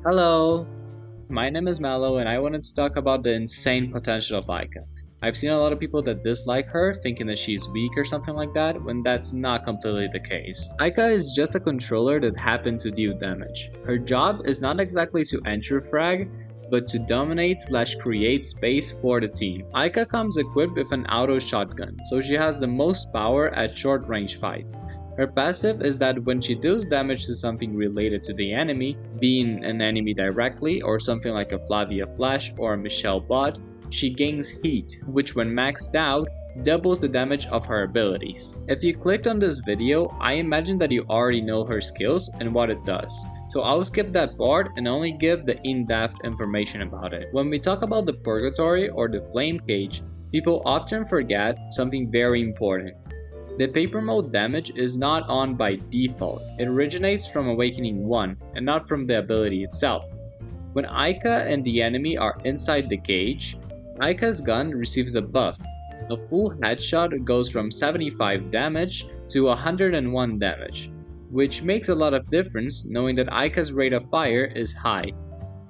Hello, my name is Mallow and I wanted to talk about the insane potential of Eika. I've seen a lot of people that dislike her, thinking that she's weak or something like that, when that's not completely the case. Eika is just a controller that happened to deal damage. Her job is not exactly to enter frag, but to dominate slash create space for the team. Eika comes equipped with an auto shotgun, so she has the most power at short range fights. Her passive is that when she deals damage to something related to the enemy, being an enemy directly or something like a Flavia Flash or a Michelle bot, she gains heat, which when maxed out, doubles the damage of her abilities. If you clicked on this video, I imagine that you already know her skills and what it does. So I'll skip that part and only give the in-depth information about it. When we talk about the Purgatory or the Flame Cage, people often forget something very important. The paper mode damage is not on by default, it originates from Awakening 1 and not from the ability itself. When Eika and the enemy are inside the cage, Eika's gun receives a buff. A full headshot goes from 75 damage to 101 damage, which makes a lot of difference knowing that Eika's rate of fire is high.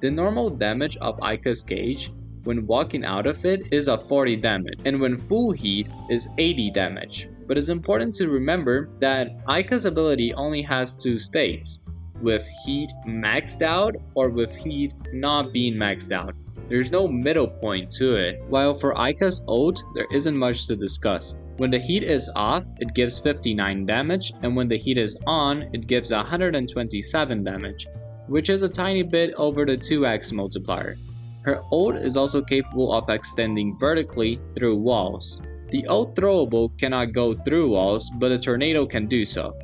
The normal damage of Eika's cage when walking out of it is a 40 damage, and when full heat is 80 damage. But it's important to remember that Eika's ability only has two states, with heat maxed out or with heat not being maxed out. There's no middle point to it. While for Eika's ult, there isn't much to discuss. When the heat is off, it gives 59 damage, and when the heat is on, it gives 127 damage, which is a tiny bit over the 2x multiplier. Her ult is also capable of extending vertically through walls. The ult throwable cannot go through walls, but a tornado can do so.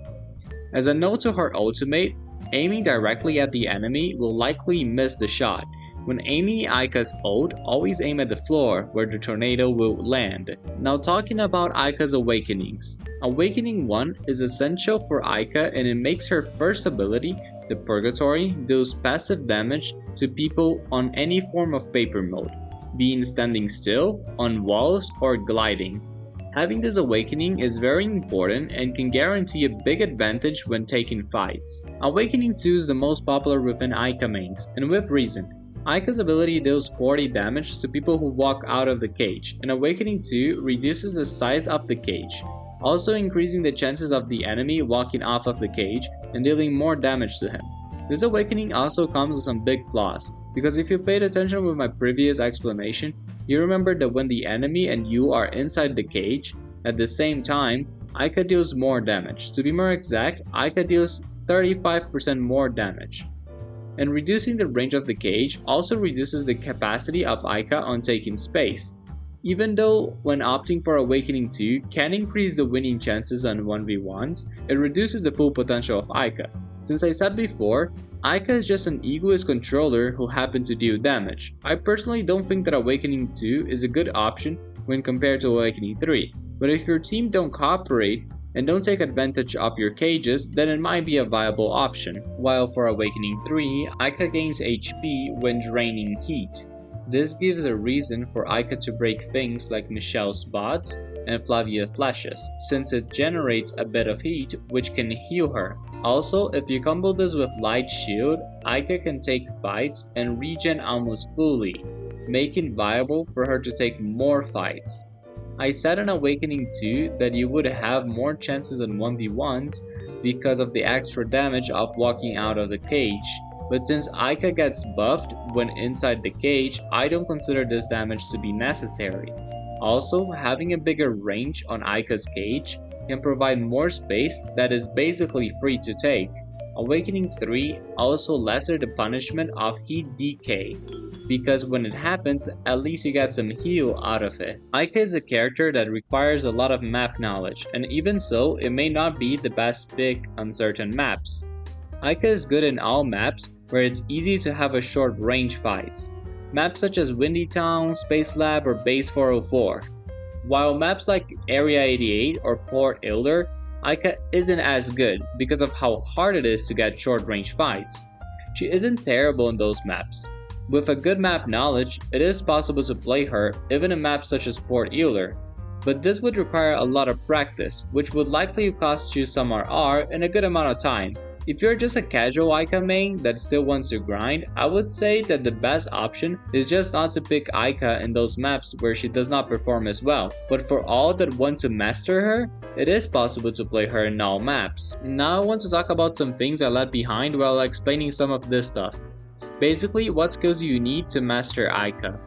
As a note to her ultimate, aiming directly at the enemy will likely miss the shot. When aiming Eika's ult, always aim at the floor where the tornado will land. Now talking about Eika's awakenings. Awakening 1 is essential for Eika and it makes her first ability, the Purgatory, deals passive damage to people on any form of paper mode, being standing still, on walls, or gliding. Having this awakening is very important and can guarantee a big advantage when taking fights. Awakening 2 is the most popular within Eika mains, and with reason. Eika's ability deals 40 damage to people who walk out of the cage, and Awakening 2 reduces the size of the cage, also increasing the chances of the enemy walking off of the cage and dealing more damage to him. This awakening also comes with some big flaws, because if you paid attention with my previous explanation, you remember that when the enemy and you are inside the cage, at the same time, Eika deals more damage. To be more exact, Eika deals 35% more damage. And reducing the range of the cage also reduces the capacity of Eika on taking space. Even though when opting for Awakening 2 can increase the winning chances on 1v1s, it reduces the full potential of Eika. Since I said before, Eika is just an egoist controller who happened to deal damage. I personally don't think that Awakening 2 is a good option when compared to Awakening 3, but if your team don't cooperate and don't take advantage of your cages, then it might be a viable option. While for Awakening 3, Eika gains HP when draining heat. This gives a reason for Eika to break things like Michelle's bots and Flavia Flashes, since it generates a bit of heat which can heal her. Also, if you combo this with Light Shield, Eika can take fights and regen almost fully, making it viable for her to take more fights. I said in Awakening 2 that you would have more chances on 1v1s because of the extra damage of walking out of the cage. But since Eika gets buffed when inside the cage, I don't consider this damage to be necessary. Also, having a bigger range on Eika's cage can provide more space that is basically free to take. Awakening 3 also lessens the punishment of heat decay, because when it happens, at least you get some heal out of it. Eika is a character that requires a lot of map knowledge, and even so, it may not be the best pick on certain maps. Eika is good in all maps where it's easy to have a short range fights. Maps such as Windy Town, Space Lab, or Base 404. While maps like Area 88 or Port Ilder, Eika isn't as good because of how hard it is to get short range fights. She isn't terrible in those maps. With a good map knowledge, it is possible to play her even in maps such as Port Euler, but this would require a lot of practice, which would likely cost you some RR and a good amount of time. If you're just a casual Eika main that still wants to grind, I would say that the best option is just not to pick Eika in those maps where she does not perform as well. But for all that want to master her, it is possible to play her in all maps. Now I want to talk about some things I left behind while explaining some of this stuff. Basically, what skills you need to master Eika.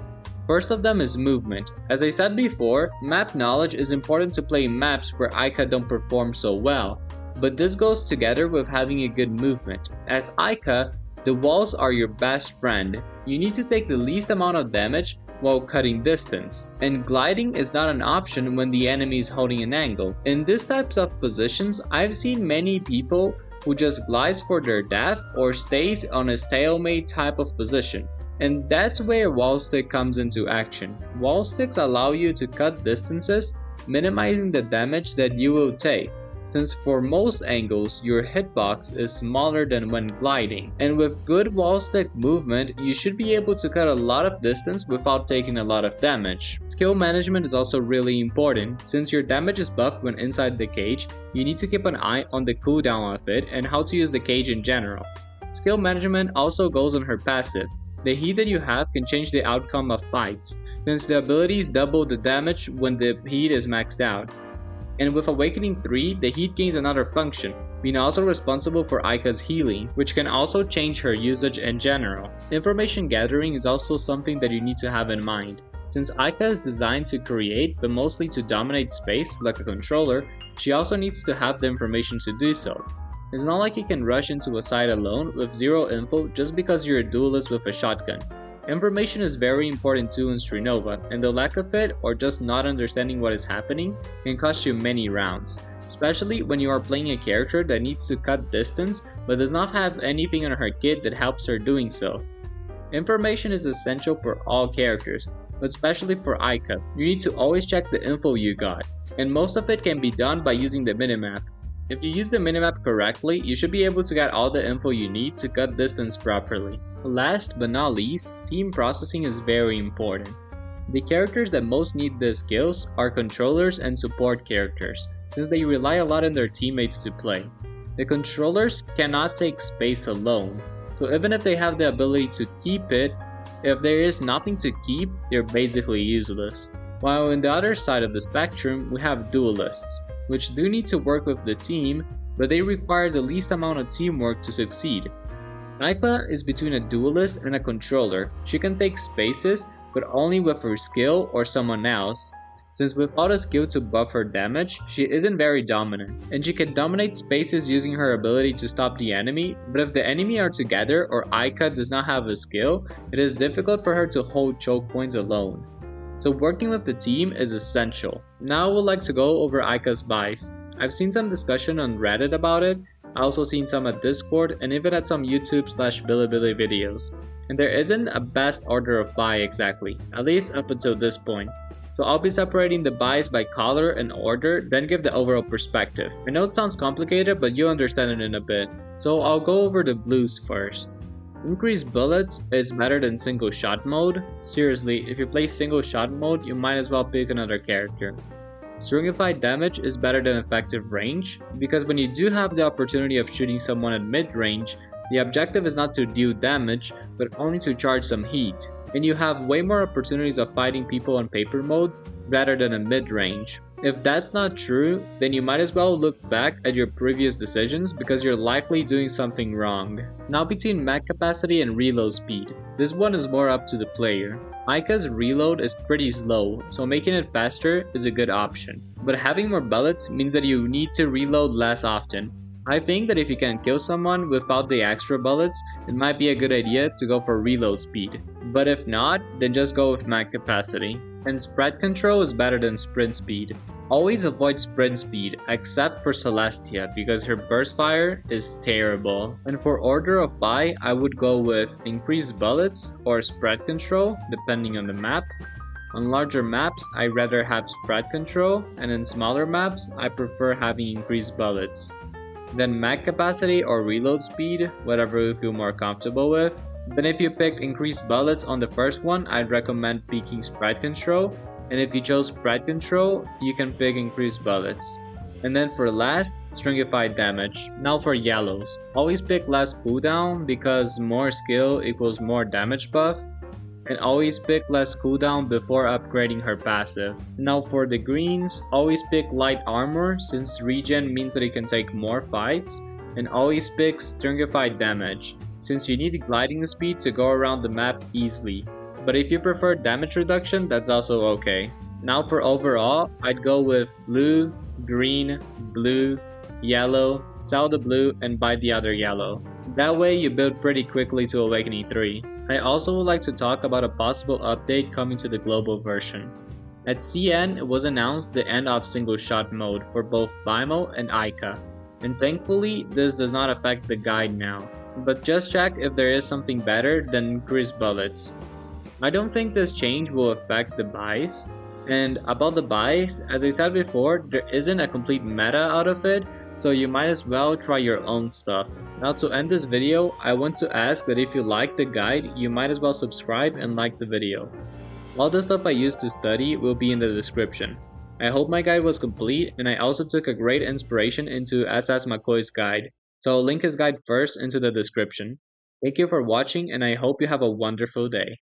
First of them is movement. As I said before, map knowledge is important to play maps where Eika don't perform so well. But this goes together with having a good movement. As Eika, the walls are your best friend. You need to take the least amount of damage while cutting distance. And gliding is not an option when the enemy is holding an angle. In these types of positions, I've seen many people who just glides for their death or stays on a stalemate type of position. And that's where wall stick comes into action. Wall sticks allow you to cut distances, minimizing the damage that you will take, since for most angles your hitbox is smaller than when gliding. And with good wall stick movement, you should be able to cut a lot of distance without taking a lot of damage. Skill management is also really important. Since your damage is buffed when inside the cage, you need to keep an eye on the cooldown of it and how to use the cage in general. Skill management also goes on her passive. The heat that you have can change the outcome of fights, since the abilities double the damage when the heat is maxed out. And with Awakening 3, the heat gains another function, being also responsible for Eika's healing, which can also change her usage in general. Information gathering is also something that you need to have in mind. Since Eika is designed to create, but mostly to dominate space like a controller, she also needs to have the information to do so. It's not like you can rush into a site alone with zero info just because you're a duelist with a shotgun. Information is very important too in Strinova, and the lack of it or just not understanding what is happening can cost you many rounds, especially when you are playing a character that needs to cut distance but does not have anything on her kit that helps her doing so. Information is essential for all characters, but especially for Eika. You need to always check the info you got, and most of it can be done by using the minimap. If you use the minimap correctly, you should be able to get all the info you need to cut distance properly. Last but not least, team processing is very important. The characters that most need these skills are controllers and support characters, since they rely a lot on their teammates to play. The controllers cannot take space alone, so even if they have the ability to keep it, if there is nothing to keep, they're basically useless. While on the other side of the spectrum, we have duelists, which do need to work with the team, but they require the least amount of teamwork to succeed. Eika is between a duelist and a controller. She can take spaces, but only with her skill or someone else. Since without a skill to buff her damage, she isn't very dominant, and she can dominate spaces using her ability to stop the enemy, but if the enemy are together or Eika does not have a skill, it is difficult for her to hold choke points alone. So working with the team is essential. Now I would like to go over Eika's buys. I've seen some discussion on Reddit about it. I also seen some at Discord and even at some YouTube/Bilibili videos. And there isn't a best order of buy exactly, at least up until this point. So I'll be separating the buys by color and order, then give the overall perspective. I know it sounds complicated, but you'll understand it in a bit. So I'll go over the blues first. Increased bullets is better than single shot mode. Seriously, if you play single shot mode, you might as well pick another character. Stringified damage is better than effective range, because when you do have the opportunity of shooting someone at mid-range, the objective is not to deal damage, but only to charge some heat, and you have way more opportunities of fighting people on paper mode rather than a mid-range. If that's not true, then you might as well look back at your previous decisions because you're likely doing something wrong. Now between mag capacity and reload speed, this one is more up to the player. Eika's reload is pretty slow, so making it faster is a good option. But having more bullets means that you need to reload less often. I think that if you can kill someone without the extra bullets, it might be a good idea to go for reload speed. But if not, then just go with mag capacity. And spread control is better than sprint speed. Always avoid sprint speed, except for Celestia, because her burst fire is terrible. And for order of buy, I would go with increased bullets or spread control, depending on the map. On larger maps, I rather have spread control, and in smaller maps, I prefer having increased bullets. Then mag capacity or reload speed, whatever you feel more comfortable with. Then if you picked increased bullets on the first one, I'd recommend picking spread control. And if you chose spread control, you can pick increased bullets. And then for last, stringified damage. Now for yellows. Always pick less cooldown because more skill equals more damage buff, and always pick less cooldown before upgrading her passive. Now for the greens, always pick light armor since regen means that you can take more fights, and always pick stringified damage since you need gliding speed to go around the map easily. But if you prefer damage reduction, that's also okay. Now for overall, I'd go with blue, green, blue, yellow, sell the blue, and buy the other yellow. That way you build pretty quickly to Awakening 3. I also would like to talk about a possible update coming to the global version. At CN, it was announced the end of single shot mode for both Bimo and Eika, and thankfully this does not affect the guide now, but just check if there is something better than increased bullets. I don't think this change will affect the buys, and about the buys, as I said before, there isn't a complete meta out of it, so you might as well try your own stuff. Now to end this video, I want to ask that if you like the guide, you might as well subscribe and like the video. All the stuff I used to study will be in the description. I hope my guide was complete, and I also took a great inspiration into SS McCoy's guide, so I'll link his guide first into the description. Thank you for watching, and I hope you have a wonderful day.